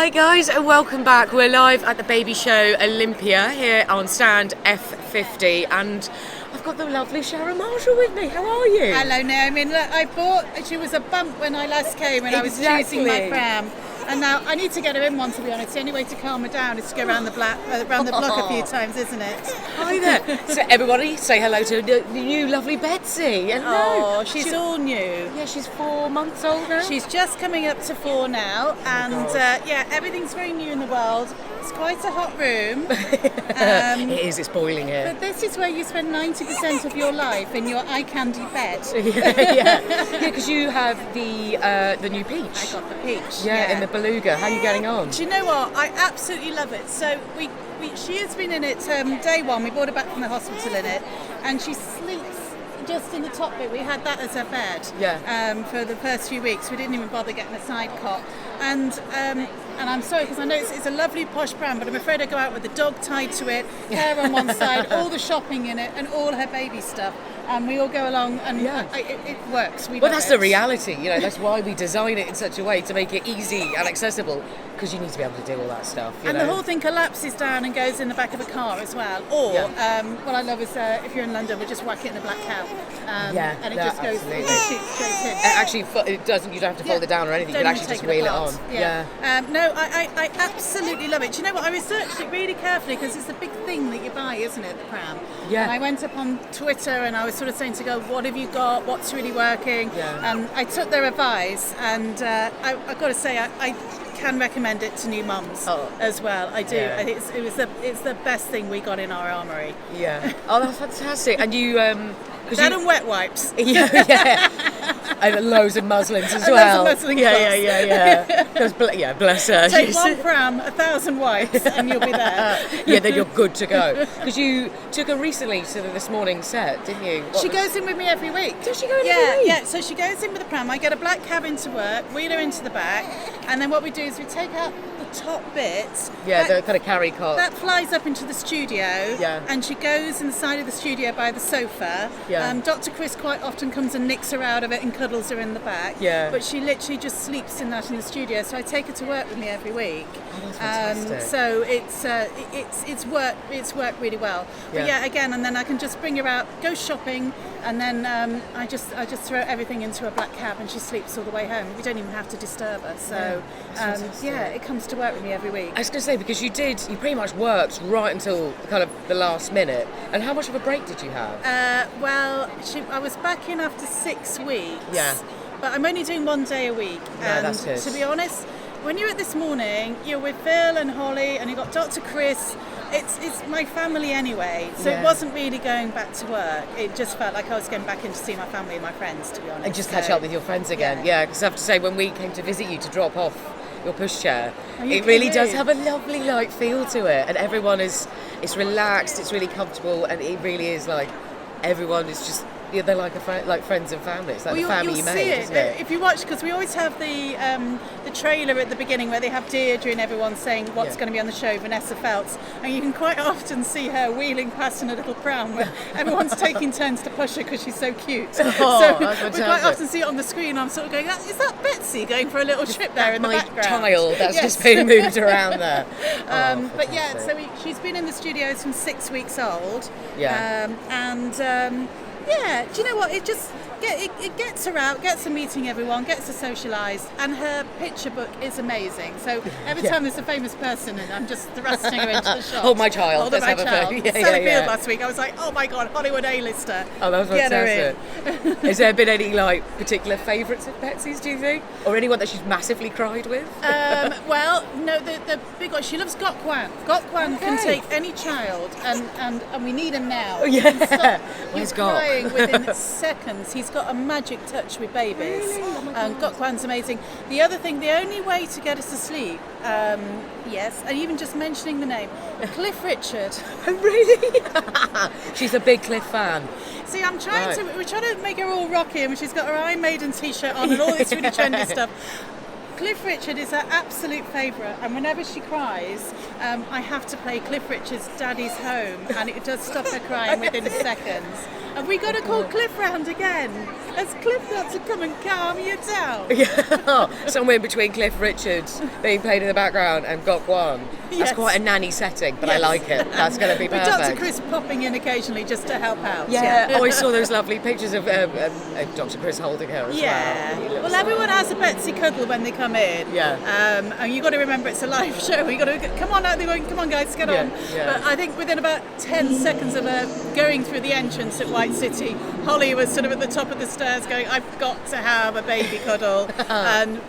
Hi guys and welcome back. We're live at the baby show Olympia here on stand F50 and I've got the lovely Sharon with me. How are you? Hello Naomi. Look, she was a bump when I last came and I was using my pram. And now I need to get her in one, to be honest. The only way to calm her down is to go around the block a few times, isn't it? Hi there. So everybody say hello to the new lovely Betsey. Hello. Oh, she's all new. Yeah, she's 4 months old now. She's just coming up to 4 now. And everything's very new in the world. It's quite a hot room. It is, it's boiling here. But this is where you spend 90% of your life, in your eye candy bed. Yeah, because you have the new peach. I got the peach. Yeah, in the beluga. How are you getting on? Do you know what? I absolutely love it. So she has been in it day one. We brought her back from the hospital in it, and she sleeps just in the top bit. We had that as her bed. Yeah. For the first few weeks, we didn't even bother getting a side cot, and I'm sorry because I know it's a lovely posh pram, but I'm afraid I go out with the dog tied to it, hair on one side, all the shopping in it, and all her baby stuff. And we all go along, and it works. Well, that's the reality. You know, that's why we design it in such a way to make it easy and accessible, because you need to be able to do all that stuff. And the whole thing collapses down and goes in the back of a car as well. Or what I love is if you're in London, we'll just whack it in the black cab, and it just goes shoots straight in. Actually, it doesn't. You don't have to fold it down or anything. You can actually just wheel it on. No, I absolutely love it. Do you know what? I researched it really carefully because it's a big thing that you buy, isn't it? The pram. Yeah. And I went up on Twitter and I was sort of saying to go, what have you got? What's really working? Yeah. I took their advice, and I've got to say I can recommend it to new mums as well. I do. Yeah. It's the best thing we got in our armoury. Yeah. Oh, that's fantastic. And you. That and wet wipes. Yeah. And loads of muslins as well. Loads of muslin Yeah. Bless her. Take one pram, 1,000 wipes, and you'll be there. Yeah, then you're good to go. Because you took her recently to this morning set, didn't you? She goes in with me every week. Does she go in every week? Yeah. So she goes in with the pram. I get a black cab into work, wheel her into the back, and then what we do is we take out the top bit. Yeah, the kind of carry cot. That flies up into the studio. Yeah. And she goes in the side of the studio by the sofa. Yeah. Dr. Chris quite often comes and nicks her out of it and cuddles her in the back. Yeah. But she literally just sleeps in that in the studio. So I take her to work with me every week. Oh, that's fantastic. So it's worked really well. But again, and then I can just bring her out, go shopping, and then I just throw everything into a black cab and she sleeps all the way home. We don't even have to disturb her. So it comes to work with me every week. I was going to say, because you pretty much worked right until kind of the last minute. And how much of a break did you have? I was back in after 6 weeks. Yeah. But I'm only doing 1 day a week. No, and that's good. to be honest, when you're at this morning, you're with Phil and Holly, and you've got Dr. Chris. It's my family anyway, so it wasn't really going back to work. It just felt like I was going back in to see my family and my friends, to be honest. And just catch up with your friends again. Yeah, because I have to say, when we came to visit you to drop off your pushchair, it really does have a lovely feel to it, and everyone it's relaxed, it's really comfortable, and it really is like everyone is just. Yeah, they're like friends and family. It's like the family you made, isn't it? If you watch, because we always have the trailer at the beginning where they have Deirdre and everyone saying what's going to be on the show, Vanessa Feltz, and you can quite often see her wheeling past in a little pram where everyone's taking turns to push her because she's so cute. So we quite often see it on the screen. I'm sort of going, is that Betsey going for a little trip there in the background? My child that's just been moved around there. But she's been in the studios from 6 weeks old. Yeah, do you know what? It gets her out, gets her meeting everyone, gets her socialised, and her picture book is amazing. So every time there's a famous person in, I'm just thrusting her into the shot. Hold my child. Hold my child. Sally Field last week, I was like, oh my God, Hollywood A-lister. Oh, that was fantastic. Get her in. Has there been any particular favourites of Betsey's, do you think? Or anyone that she's massively cried with? Well, no, the big one, she loves Gok Wan. Gok Wan can take any child, and we need him now. Oh, yeah. Where's Gok? Crying within seconds. He's got a magic touch with babies. Gok Wan's amazing. The other thing, the only way to get us to sleep, and even just mentioning the name, Cliff Richard. Oh, really? She's a big Cliff fan. See, we're trying to make her all rocky, and she's got her Iron Maiden t-shirt on and all this really trendy stuff. Cliff Richard is her absolute favourite, and whenever she cries, I have to play Cliff Richard's Daddy's Home, and it does stop her crying within seconds. Have we got to call Cliff round again? Has Cliff got to come and calm you down? Yeah, somewhere between Cliff Richard being played in the background and Gok Wan. That's quite a nanny setting, but I like it. That's going to be perfect. With Dr. Chris popping in occasionally just to help out. Yeah, I saw those lovely pictures of Dr. Chris holding her as well. Well, everyone has a Betsey cuddle when they come in. Yeah. And you've got to remember it's a live show. You've got to come on out. They're going, come on guys, get on. Yeah. But I think within about 10 seconds of her going through the entrance at White City, Holly was sort of at the top of the stairs going, I've got to have a baby cuddle. And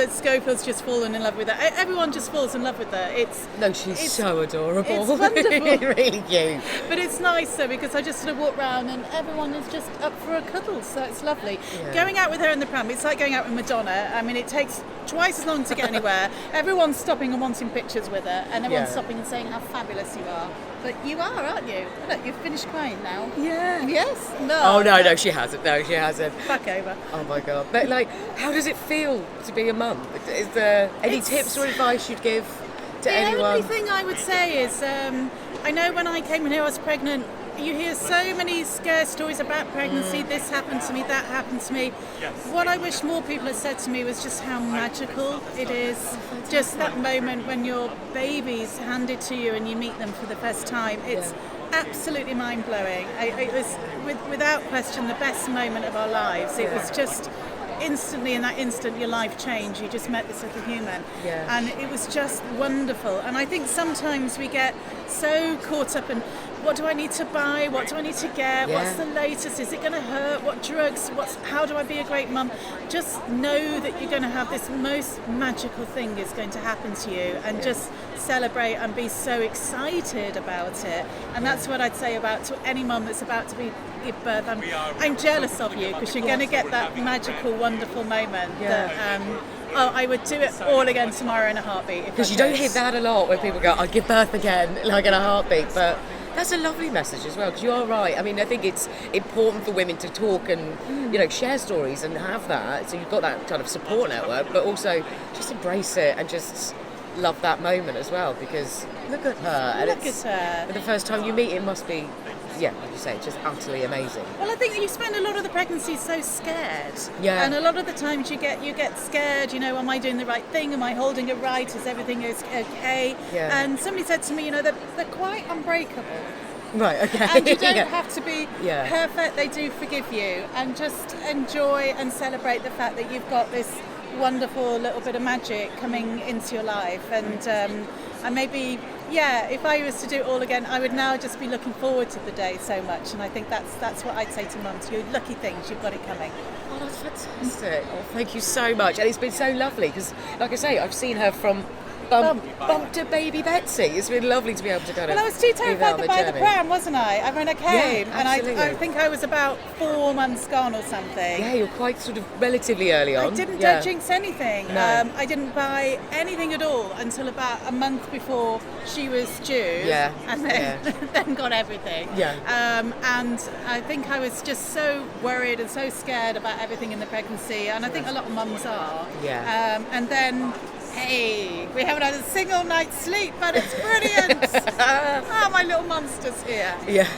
Schofield's just fallen in love with her. Everyone just falls in love with her. She's so adorable. It's wonderful. Really cute. But it's nice though, because I just sort of walk around and everyone is just up for a cuddle, so it's lovely. Yeah. Going out with her in the pram, it's like going out with Madonna. I mean, it takes twice as long to get anywhere. Everyone's stopping and wanting pictures with her, and everyone's stopping and saying how fabulous you are. But you are, aren't you? Look, you've finished crying now. Yeah. Yes? No. Oh, no, she hasn't. No, she hasn't. Back over. Oh, my God. But, how does it feel to be a mum? Is there any tips or advice you'd give to anyone? The only thing I would say is, I know when I came in here, I was pregnant. You hear so many scare stories about pregnancy. This happened to me, that happened to me. What I wish more people had said to me was just how magical it is. Just that moment when your baby's handed to you and you meet them for the first time. It's absolutely mind-blowing. It was, without question, the best moment of our lives. It was just instantly, in that instant, your life changed. You just met this little human, and it was just wonderful. And I think sometimes we get so caught up in what do I need to buy, what do I need to get, what's the latest, is it going to hurt, what drugs, how do I be a great mum. Just know that you're going to have this most magical thing is going to happen to you, and just celebrate and be so excited about it. And that's what I'd say about to any mum that's about to give birth. I'm jealous of you, because you're going to get that magical, wonderful moment that I would do it all again tomorrow in a heartbeat. Because you don't hear that a lot when people go, I'll give birth again, like in a heartbeat. But that's a lovely message as well, because you are right. I mean, I think it's important for women to talk and, share stories and have that. So you've got that kind of support network, but also just embrace it and just love that moment as well, because look at her. And look at her. The first time you meet, it must be, like you say, just utterly amazing. Well, I think that you spend a lot of the pregnancy so scared. Yeah. And a lot of the times you get scared, am I doing the right thing? Am I holding it right? Is everything okay? Yeah. And somebody said to me, they're quite unbreakable. Right, okay. And you don't have to be perfect. They do forgive you. And just enjoy and celebrate the fact that you've got this wonderful little bit of magic coming into your life. And maybe, if I was to do it all again, I would now just be looking forward to the day so much. And I think that's what I'd say to mums. You're lucky things, you've got it coming. Oh, that's fantastic. Oh, thank you so much. And it's been so lovely, because, like I say, I've seen her from bump to baby Betsey. It's been lovely to be able to kind of. Well, I was too terrified by the pram, wasn't I? I mean, I came, and I think I was about 4 months gone or something. Yeah, you're quite sort of relatively early on. I didn't jinx anything. No. I didn't buy anything at all until about a month before she was due. Yeah. And then got everything. Yeah. And I think I was just so worried and so scared about everything in the pregnancy, and I think a lot of mums are. Yeah. And then. Hey, we haven't had a single night's sleep, but it's brilliant. My little monster's here. Yeah,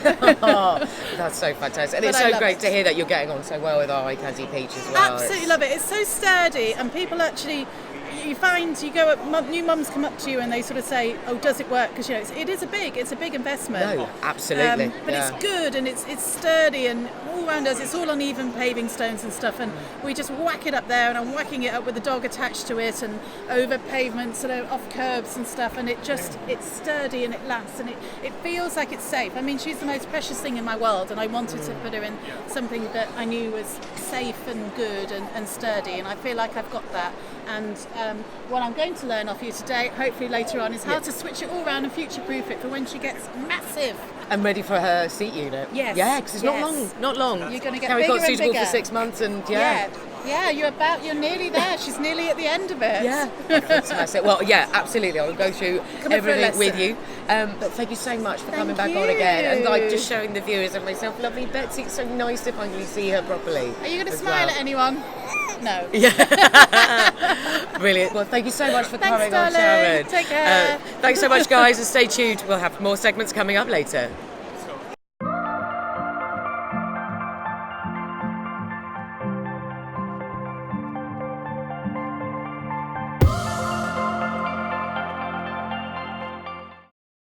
that's so fantastic. And it's so great to hear that you're getting on so well with our eye candy peach as well. Absolutely love it. It's so sturdy, and people actually, you find you go up, new mums come up to you and they sort of say, oh, does it work? Because it's a big investment. No, absolutely. But it's good, and it's sturdy, and all around us it's all uneven paving stones and stuff, and we just whack it up there, and I'm whacking it up with the dog attached to it, and over pavements and off curbs and stuff, and it's sturdy and it lasts, and it feels like it's safe. I mean, she's the most precious thing in my world, and I wanted to put her in something that I knew was safe and good and sturdy, and I feel like I've got that. And what I'm going to learn off you today, hopefully later on, is how to switch it all around and future-proof it for when she gets massive. And ready for her seat unit. Yes. Yeah, because it's not long. You're going to get Carrie bigger got suitable and bigger. for 6 months, and Yeah, you're nearly there. She's nearly at the end of it. Yeah, fantastic. Well, absolutely. I'll go through everything with you. But thank you so much for coming back on again, and like just showing the viewers and myself, lovely Betsey. It's so nice to finally see her properly. Are you going to smile at anyone? No. Yeah. Brilliant. Well, thank you so much for coming on, darling. Sharon. Take care. Thanks so much, guys, and stay tuned. We'll have more segments coming up later.